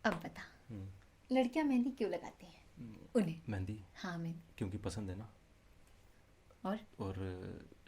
अब बता, लड़कियां मेहंदी क्यों लगाती हैं उन्हें? मेहंदी हाँ, मेहंदी। क्योंकि पसंद है ना। और और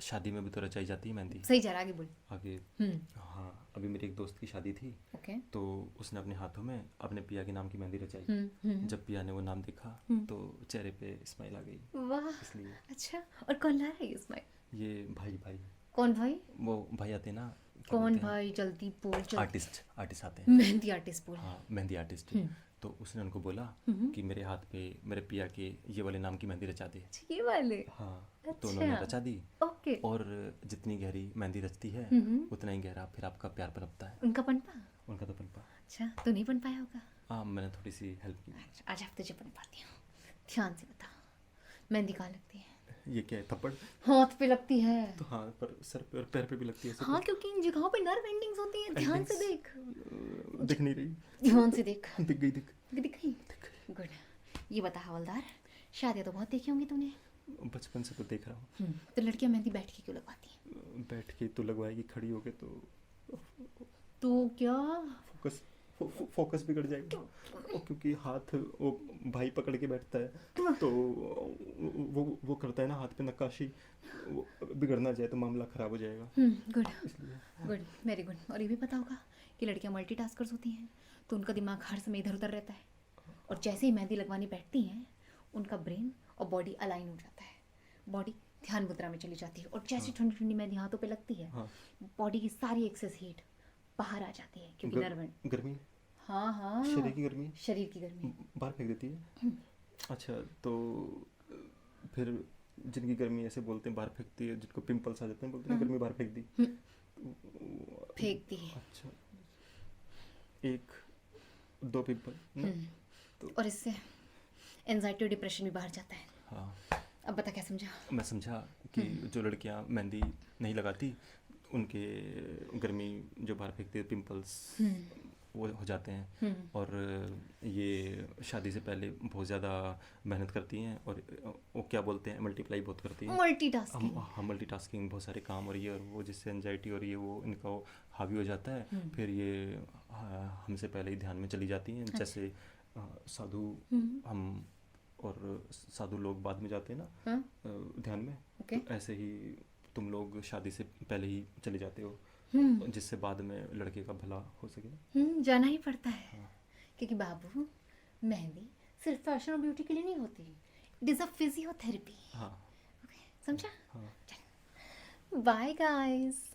शादी में भी तो रचाई जाती है मेहंदी। सही जा रहा, आगे बोल। आगे। हम्म। हाँ, अभी मेरी एक दोस्त की शादी थी, ओके। तो उसने अपने हाथों में अपने पिया के नाम की मेहंदी रचाई। हम्म। जब पिया ने वो नाम देखा हम्म। तो चेहरे पे स्माइल आ गई। वाह। इसलिए अच्छा, और कौन ला रहा है ये स्माइल? ये भाई भाई कौन भाई? वो भाई आते हैं ना, क्या कौन बोलते हैं, भाई? जल्दी बोल, जल्दी। आर्टिस्ट आर्टिस्ट आते हैं। मेहंदी आर्टिस्ट बोल। हाँ, मेहंदी आर्टिस्ट। हम्म। तो उसने उनको बोला हम्म। कि मेरे हाथ पे मेरे पिया के ये वाले नाम की मेहंदी रचा दे। अच्छा, ये वाले। हाँ, तो उन्होंने अच्छा। रचा दी। ओके। और जितनी गहरी मेहंदी रचती है हम्म। उतना ही गहरा फिर आपका प्यार पनपता है। उनका पनपा। उनका तो पनपा। अच्छा, तो नहीं बन पाया होगा। हाँ, मैंने थोड़ी सी हेल्प की। अच्छा, आज आप तुझे बन पाती हूँ। ध्यान से बता, मेहंदी कहाँ लगती है? ये क्या है, थप्पड़? हाथ पे लगती है। तो हाँ, पर सर पे और पैर पे भी लगती है ऐसे हाँ, तो। क्योंकि इन जगहों पे नर्व एंडिंग्स होती हैं। ध्यान से एंडिंग्स देख। दिख नहीं रही। ध्यान से देख। दिख गई, दिख दिख गई। गुड। ये बता हवलदार, शादियाँ तो बहुत देखी होंगी तूने। बचपन से तो देख रहा हूँ। तो लड़कियां मेहंदी बैठ के क्यों लगवाती हैं? बैठ के तो लगवाएगी, खड़ी होके तो तो क्या? फोकस फोकस बिगड़ जाएगा। और क्योंकि हाथ वो भाई पकड़ के बैठता है तो वो करता है ना हाथ पे नक्काशी, वो बिगड़ ना जाए तो मामला ख़राब हो जाएगा। गुड। इसलिए गुड, वेरी गुड। और ये भी पता होगा कि लड़कियां मल्टीटास्कर्स होती हैं, तो उनका दिमाग हर समय इधर उधर रहता है। और जैसे ही मेहंदी लगवानी बैठती हैं, उनका ब्रेन और बॉडी अलाइन हो जाता है। बॉडी ध्यान मुद्रा में चली जाती है, और जैसे ठंडी ठंडी मेहंदी हाथों पे लगती है, हाँ, बॉडी की सारी एक्सेस हीट बाहर आ जाती है, क्योंकि नर्व। गर्मी, हाँ हाँ, शरीर की गर्मी शरीर की गर्मी। बाहर फेंक देती है। अच्छा, तो फिर जिनकी गर्मी ऐसे बोलते हैं बाहर फेंकती है, जिनको पिंपल्स आ जाते हैं बोलते हैं गर्मी बाहर फेंक दी। फेंकती है। अच्छा, एक दो पिंपल ना, तो और इससे एंजाइटी और डिप्रेशन भी बाहर जाता है। हाँ, अब बता, क्या समझा? मैं समझा कि जो लड़कियां मेहंदी नहीं लगाती उनके गर्मी जो बाहर फेंकती है, पिंपल्स वो हो जाते हैं। और ये शादी से पहले बहुत ज़्यादा मेहनत करती हैं, और वो क्या बोलते हैं, मल्टीप्लाई बहुत करती हैं। मल्टीटास्किंग। हम मल्टीटास्किंग, बहुत सारे काम और ये और वो, जिससे एनजाइटी और ये वो इनका वो हावी हो जाता है। फिर ये हमसे पहले ही ध्यान में चली जाती हैं। जैसे साधु हम और साधु लोग बाद में जाते हैं ना ध्यान में, ओके। तो ऐसे ही तुम लोग शादी से पहले ही चले जाते हो, जिससे बाद में लड़के का भला हो सके। जाना ही पड़ता है। हाँ। क्योंकि बाबू, मेहंदी सिर्फ फैशन और ब्यूटी के लिए नहीं होती, इट इज अ फिजियोथेरेपी। हाँ। समझा? हाँ। Bye guys.